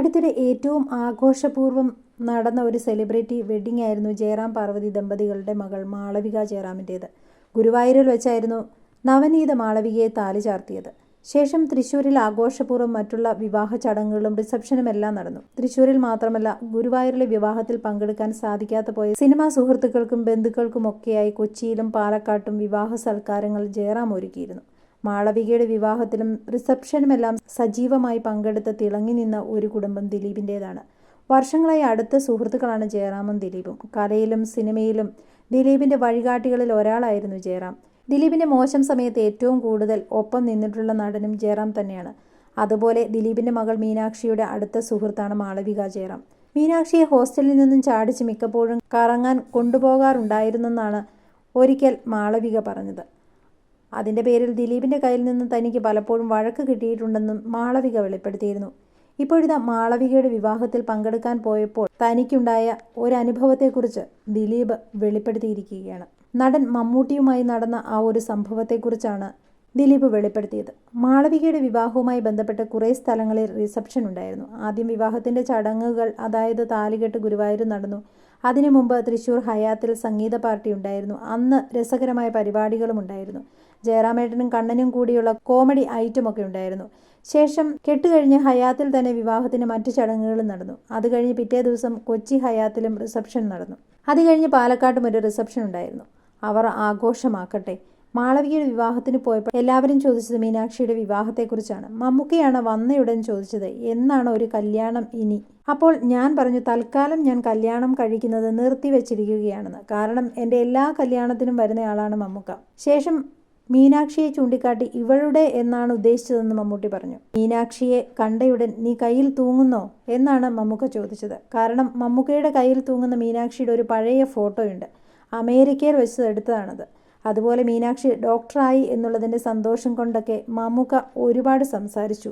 അടുത്തിടെ ഏറ്റവും ആഘോഷപൂർവ്വം നടന്ന ഒരു സെലിബ്രിറ്റി വെഡ്ഡിംഗ് ആയിരുന്നു ജയറാം പാർവതി ദമ്പതികളുടെ മകൾ മാളവിക ജയറാമിൻ്റേത്. ഗുരുവായൂരിൽ വെച്ചായിരുന്നു നവനീത മാളവികയെ താലി ചാർത്തിയത്. ശേഷം തൃശ്ശൂരിൽ ആഘോഷപൂർവ്വം മറ്റുള്ള വിവാഹ ചടങ്ങുകളും റിസപ്ഷനുമെല്ലാം നടന്നു. തൃശ്ശൂരിൽ മാത്രമല്ല, ഗുരുവായൂരിലെ വിവാഹത്തിൽ പങ്കെടുക്കാൻ സാധിക്കാത്ത പോയ സിനിമാ സുഹൃത്തുക്കൾക്കും ബന്ധുക്കൾക്കുമൊക്കെയായി കൊച്ചിയിലും പാലക്കാട്ടും വിവാഹ സൽക്കാരങ്ങൾ ജയറാം ഒരുക്കിയിരുന്നു. മാളവികയുടെ വിവാഹത്തിലും റിസപ്ഷനുമെല്ലാം സജീവമായി പങ്കെടുത്ത് തിളങ്ങി നിന്ന ഒരു കുടുംബം ദിലീപിൻ്റേതാണ്. വർഷങ്ങളായി അടുത്ത സുഹൃത്തുക്കളാണ് ജയറാമും ദിലീപും. കലയിലും സിനിമയിലും ദിലീപിൻ്റെ വഴികാട്ടികളിൽ ഒരാളായിരുന്നു ജയറാം. ദിലീപിൻ്റെ മോശം സമയത്ത് ഏറ്റവും കൂടുതൽ ഒപ്പം നിന്നിട്ടുള്ള നടനും ജയറാം തന്നെയാണ്. അതുപോലെ ദിലീപിൻ്റെ മകൾ മീനാക്ഷിയുടെ അടുത്ത സുഹൃത്താണ് മാളവിക ജയറാം. മീനാക്ഷിയെ ഹോസ്റ്റലിൽ നിന്നും ചാടിച്ച് മിക്കപ്പോഴും കറങ്ങാൻ കൊണ്ടുപോകാറുണ്ടായിരുന്നെന്നാണ് ഒരിക്കൽ മാളവിക പറഞ്ഞത്. അതിൻ്റെ പേരിൽ ദിലീപിൻ്റെ കയ്യിൽ നിന്ന് തനിക്ക് പലപ്പോഴും വഴക്ക് കിട്ടിയിട്ടുണ്ടെന്നും മാളവിക വെളിപ്പെടുത്തിയിരുന്നു. ഇപ്പോഴിതാ മാളവികയുടെ വിവാഹത്തിൽ പങ്കെടുക്കാൻ പോയപ്പോൾ തനിക്കുണ്ടായ ഒരനുഭവത്തെക്കുറിച്ച് ദിലീപ് വെളിപ്പെടുത്തിയിരിക്കുകയാണ്. നടൻ മമ്മൂട്ടിയുമായി നടന്ന ആ ഒരു സംഭവത്തെക്കുറിച്ചാണ് ദിലീപ് വെളിപ്പെടുത്തിയത്. മാളവികയുടെ വിവാഹവുമായി ബന്ധപ്പെട്ട് കുറേ സ്ഥലങ്ങളിൽ റിസപ്ഷൻ ഉണ്ടായിരുന്നു. ആദ്യം വിവാഹത്തിൻ്റെ ചടങ്ങുകൾ, അതായത് താലികെട്ട്, ഗുരുവായൂർ നടന്നു. അതിനു മുമ്പ് തൃശ്ശൂർ ഹയാത്തിൽ സംഗീത പാർട്ടി ഉണ്ടായിരുന്നു. അന്ന് രസകരമായ പരിപാടികളും ഉണ്ടായിരുന്നു. ജയറാമേട്ടനും കണ്ണനും കൂടിയുള്ള കോമഡി ഐറ്റമൊക്കെ ഉണ്ടായിരുന്നു. ശേഷം കെട്ടുകഴിഞ്ഞ് ഹയാത്തിൽ തന്നെ വിവാഹത്തിന് മറ്റു ചടങ്ങുകളും നടന്നു. അത് കഴിഞ്ഞ് പിറ്റേ ദിവസം കൊച്ചി ഹയാത്തിലും റിസപ്ഷൻ നടന്നു. അത് കഴിഞ്ഞ് പാലക്കാട്ടും ഒരു റിസപ്ഷൻ ഉണ്ടായിരുന്നു. അവർ ആഘോഷമാക്കട്ടെ. മാളവികയുടെ വിവാഹത്തിന് പോയപ്പോൾ എല്ലാവരും ചോദിച്ചത് മീനാക്ഷിയുടെ വിവാഹത്തെക്കുറിച്ചാണ്. മമ്മൂക്കയാണ് വന്നയുടൻ ചോദിച്ചത്, എന്നാണ് ഒരു കല്യാണം ഇനി? അപ്പോൾ ഞാൻ പറഞ്ഞു, തൽക്കാലം ഞാൻ കല്യാണം കഴിക്കുന്നത് നിർത്തിവെച്ചിരിക്കുകയാണെന്ന്. കാരണം എൻ്റെ എല്ലാ കല്യാണത്തിനും വരുന്നയാളാണ് മമ്മൂക്ക. ശേഷം മീനാക്ഷിയെ ചൂണ്ടിക്കാട്ടി ഇവളുടെ എന്നാണ് ഉദ്ദേശിച്ചതെന്ന് മമ്മൂട്ടി പറഞ്ഞു. മീനാക്ഷിയെ കണ്ടയുടൻ നീ കയ്യിൽ തൂങ്ങുന്നോ എന്നാണ് മമ്മൂക്ക ചോദിച്ചത്. കാരണം മമ്മൂക്കയുടെ കയ്യിൽ തൂങ്ങുന്ന മീനാക്ഷിയുടെ ഒരു പഴയ ഫോട്ടോയുണ്ട്. അമേരിക്കയിൽ വെച്ച് എടുത്തതാണത്. അതുപോലെ മീനാക്ഷി ഡോക്ടറായി എന്നുള്ളതിൻ്റെ സന്തോഷം കൊണ്ടൊക്കെ മമ്മൂക്ക ഒരുപാട് സംസാരിച്ചു.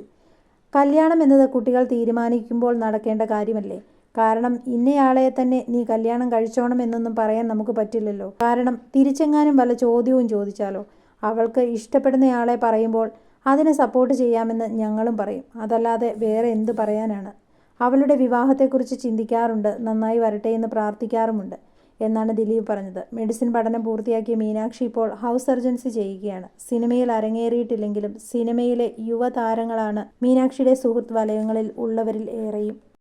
കല്യാണം എന്നത് കുട്ടികൾ തീരുമാനിക്കുമ്പോൾ നടക്കേണ്ട കാര്യമല്ലേ? കാരണം ഇന്നയാളെ തന്നെ നീ കല്യാണം കഴിച്ചോണം എന്നൊന്നും പറയാൻ നമുക്ക് പറ്റില്ലല്ലോ. കാരണം തിരിച്ചെങ്ങാനും വല്ല ചോദ്യവും ചോദിച്ചാലോ? അവൾക്ക് ഇഷ്ടപ്പെടുന്നയാളെ പറയുമ്പോൾ അതിനെ സപ്പോർട്ട് ചെയ്യാമെന്ന് ഞങ്ങളും പറയും. അതല്ലാതെ വേറെ എന്ത് പറയാനാണ്? അവളുടെ വിവാഹത്തെക്കുറിച്ച് ചിന്തിക്കാറുണ്ട്, നന്നായി വരട്ടെ എന്ന് പ്രാർത്ഥിക്കാറുമുണ്ട് എന്നാണ് ദിലീപ് പറഞ്ഞത്. മെഡിസിൻ പഠനം പൂർത്തിയാക്കിയ മീനാക്ഷി ഇപ്പോൾ ഹൗസ് സർജൻസി ചെയ്യുകയാണ്. സിനിമയിൽ അരങ്ങേറിയിട്ടില്ലെങ്കിലും സിനിമയിലെ യുവതാരങ്ങളാണ് മീനാക്ഷിയുടെ സുഹൃത്ത് വലയങ്ങളിൽ ഉള്ളവരിൽ ഏറെയും.